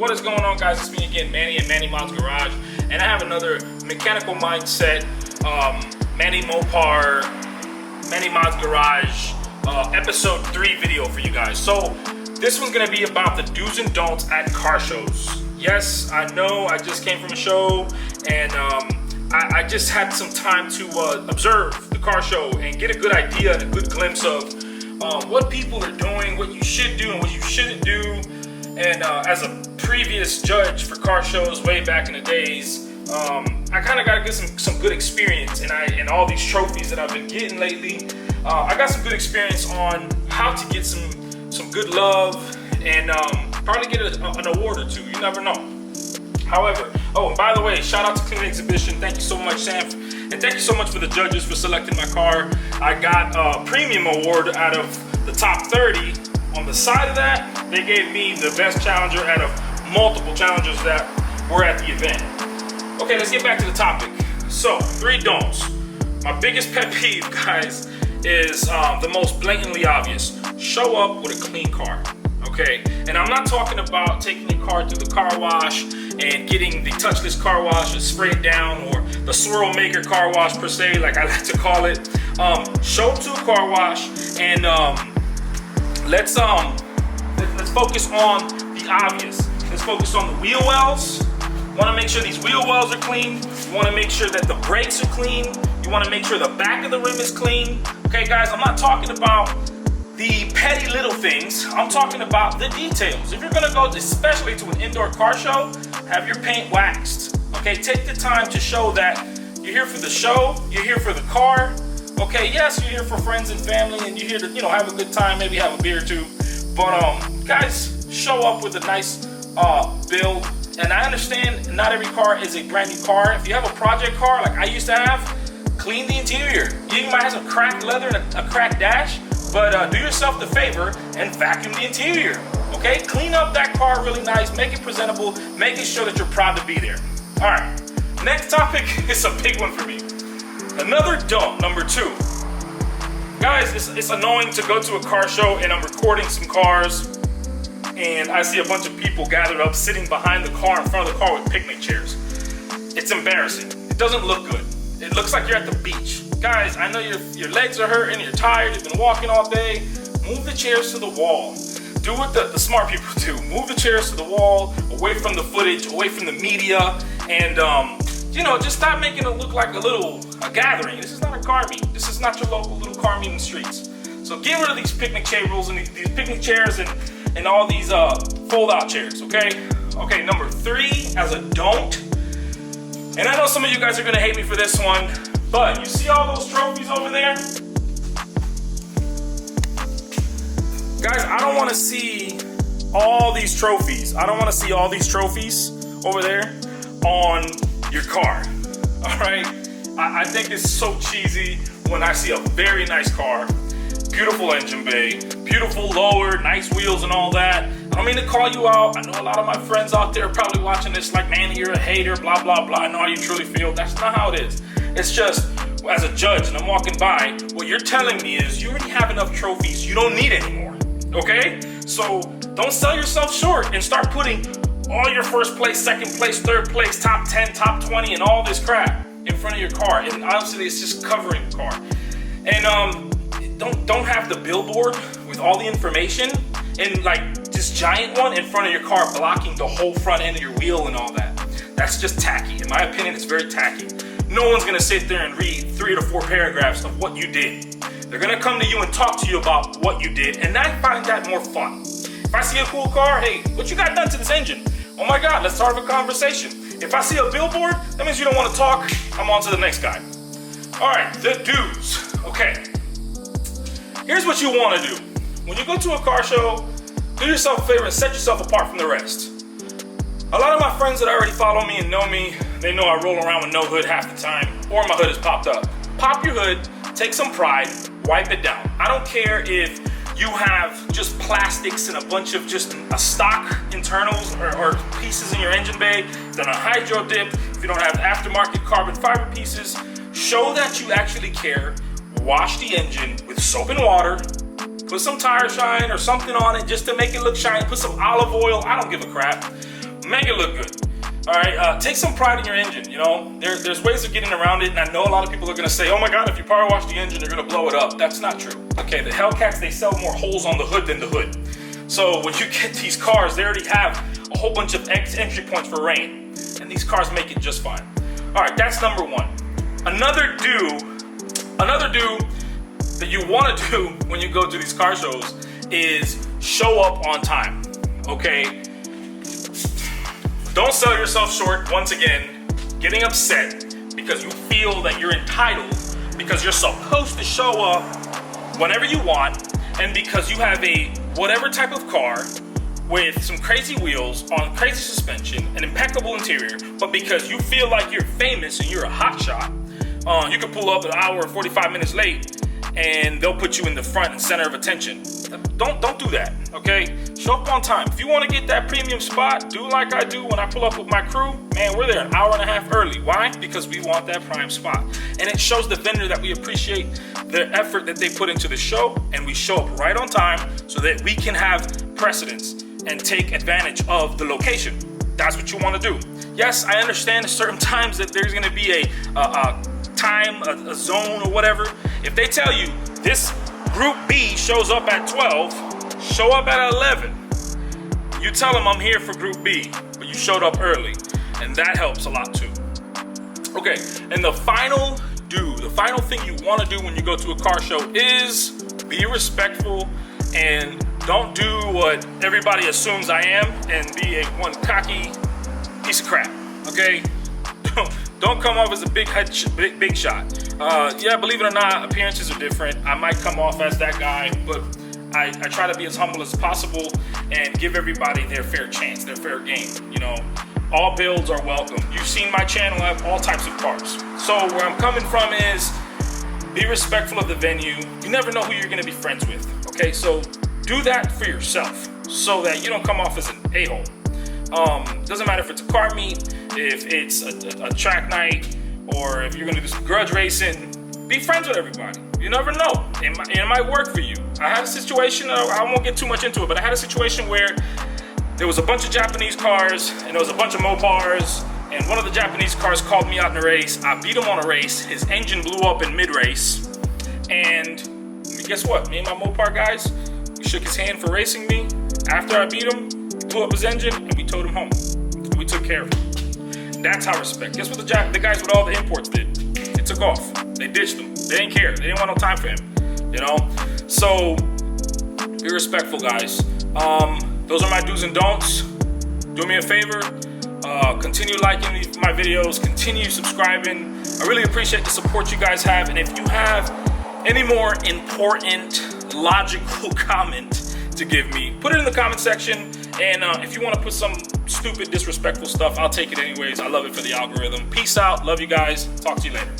What is going on, guys? It's me again, Manny and Manny Mod's Garage, and I have another mechanical mindset, Manny Mopar, Manny Mod's Garage, episode 3 video for you guys. So this one's gonna be about the do's and don'ts at car shows. Yes, I know I just came from a show, and I just had some time to observe the car show and get a good idea and a good glimpse of what people are doing, what you should do and what you shouldn't do. And as a previous judge for car shows way back in the days, I kind of got to get some good experience, and all these trophies that I've been getting lately, I got some good experience on how to get some good love, and probably get an award or two. You never know. However, oh, and by the way, shout out to Clean Exhibition. Thank you so much, Sam, and thank you so much for the judges for selecting my car. I got a premium award out of the top 30. On the side of that, they gave me the best challenger out of multiple challengers that were at the event. Okay, let's get back to the topic. So, 3 don'ts. My biggest pet peeve, guys, is the most blatantly obvious. Show up with a clean car, okay? And I'm not talking about taking your car through the car wash and getting the touchless car wash and sprayed down, or the swirl maker car wash per se, like I like to call it. Show up to a car wash and let's focus on the obvious. Let's focus on the wheel wells. You want to make sure these wheel wells are clean. You want to make sure that the brakes are clean. You want to make sure the back of the rim is clean. Okay, guys, I'm not talking about the petty little things. I'm talking about the details. If you're going to go especially to an indoor car show, have your paint waxed. Okay, take the time to show that you're here for the show, you're here for the car. Okay, yes, you're here for friends and family, and you're here to, have a good time, maybe have a beer or two. But guys, show up with a nice build. And I understand not every car is a brand new car. If you have a project car like I used to have, clean the interior. You might have some cracked leather and a cracked dash, but do yourself the favor and vacuum the interior. Okay, clean up that car really nice, make it presentable, making sure that you're proud to be there. All right, next topic is a big one for me. Another don't, number 2. Guys, it's annoying to go to a car show and I'm recording some cars and I see a bunch of people gathered up sitting behind the car, in front of the car with picnic chairs. It's embarrassing. It doesn't look good. It looks like you're at the beach. Guys, I know your legs are hurting, you're tired, you've been walking all day. Move the chairs to the wall. Do what the smart people do. Move the chairs to the wall, away from the footage, away from the media, and just stop making it look like a gathering. This is not a car meet. This is not your local little car meet in the streets. So get rid of these picnic tables and these picnic chairs and all these fold-out chairs, okay? Okay, number 3 as a don't. And I know some of you guys are gonna hate me for this one, but you see all those trophies over there? Guys, I don't wanna see all these trophies. I don't wanna see all these trophies over there on your car, all right? I think it's so cheesy when I see a very nice car, beautiful engine bay, beautiful lower, nice wheels and all that. I don't mean to call you out. I know a lot of my friends out there are probably watching this like, man, you're a hater, blah, blah, blah. I know how you truly feel. That's not how it is. It's just, as a judge and I'm walking by, what you're telling me is you already have enough trophies. You don't need anymore, okay? So don't sell yourself short and start putting all your first place, second place, third place, top 10, top 20, and all this crap in front of your car. And honestly, it's just covering the car. And don't have the billboard with all the information and like this giant one in front of your car blocking the whole front end of your wheel and all that. That's just tacky. In my opinion, it's very tacky. No one's gonna sit there and read 3 to 4 paragraphs of what you did. They're gonna come to you and talk to you about what you did, and I find that more fun. If I see a cool car, hey, what you got done to this engine? Oh my God, let's start a conversation. If I see a billboard, that means you don't want to talk. I'm on to the next guy. All right, the do's. Okay. Here's what you want to do. When you go to a car show, do yourself a favor and set yourself apart from the rest. A lot of my friends that already follow me and know me, they know I roll around with no hood half the time, or my hood is popped up. Pop your hood, take some pride, wipe it down. I don't care if you have just plastics and a bunch of just a stock internals or pieces in your engine bay, if they're on a hydro dip, if you don't have aftermarket carbon fiber pieces, show that you actually care. Wash the engine with soap and water, put some tire shine or something on it just to make it look shiny, put some olive oil, I don't give a crap. make it look good. All right, take some pride in your engine. You know, there's ways of getting around it, and I know a lot of people are gonna say, oh my God, if you power wash the engine, you're gonna blow it up. That's not true. Okay, the Hellcats, they sell more holes on the hood than the hood. So when you get these cars, they already have a whole bunch of entry points for rain, and these cars make it just fine. All right, that's number one. Another do that you wanna do when you go to these car shows is show up on time, okay? Don't sell yourself short, once again, getting upset because you feel that you're entitled, because you're supposed to show up whenever you want, and because you have a whatever type of car with some crazy wheels on crazy suspension, an impeccable interior, but because you feel like you're famous and you're a hotshot, you can pull up an hour or 45 minutes late and they'll put you in the front and center of attention. Don't do that, okay? Show up on time. If you want to get that premium spot, do like I do when I pull up with my crew. Man, we're there an hour and a half early. Why? Because we want that prime spot. And it shows the vendor that we appreciate the effort that they put into the show, and we show up right on time so that we can have precedence and take advantage of the location. That's what you want to do. Yes, I understand at certain times that there's going to be a time, a zone or whatever. If they tell you this group B shows up at 12, show up at 11. You tell them I'm here for group B, but you showed up early, and that helps a lot too. Okay, and the final thing you want to do when you go to a car show is be respectful and don't do what everybody assumes I am and be a one cocky piece of crap, okay? Don't come off as a big shot. Yeah, believe it or not, appearances are different. I might come off as that guy, but I try to be as humble as possible and give everybody their fair chance, their fair game. You know, all builds are welcome. You've seen my channel, I have all types of cars. So where I'm coming from is be respectful of the venue. You never know who you're gonna be friends with, okay? So do that for yourself so that you don't come off as an a-hole. Doesn't matter if it's a car meet, if it's a track night, or if you're gonna do some grudge racing, be friends with everybody. You never know, it might work for you. I had a situation, I won't get too much into it, but I had a situation where there was a bunch of Japanese cars and there was a bunch of Mopars, and one of the Japanese cars called me out in a race. I beat him on a race, his engine blew up in mid-race, and guess what? Me and my Mopar guys, we shook his hand for racing me. After I beat him, blew up his engine, and we towed him home. And we took care of him. That's how respect. Guess what the guys with all the imports did? They took off. They ditched him. They didn't care. They didn't want no time for him. You know? So, be respectful, guys. Those are my do's and don'ts. Do me a favor. Continue liking my videos. Continue subscribing. I really appreciate the support you guys have. And if you have any more important, logical comment to give me, put it in the comment section. And if you want to put some stupid, disrespectful stuff, I'll take it anyways. I love it for the algorithm. Peace out. Love you guys. Talk to you later.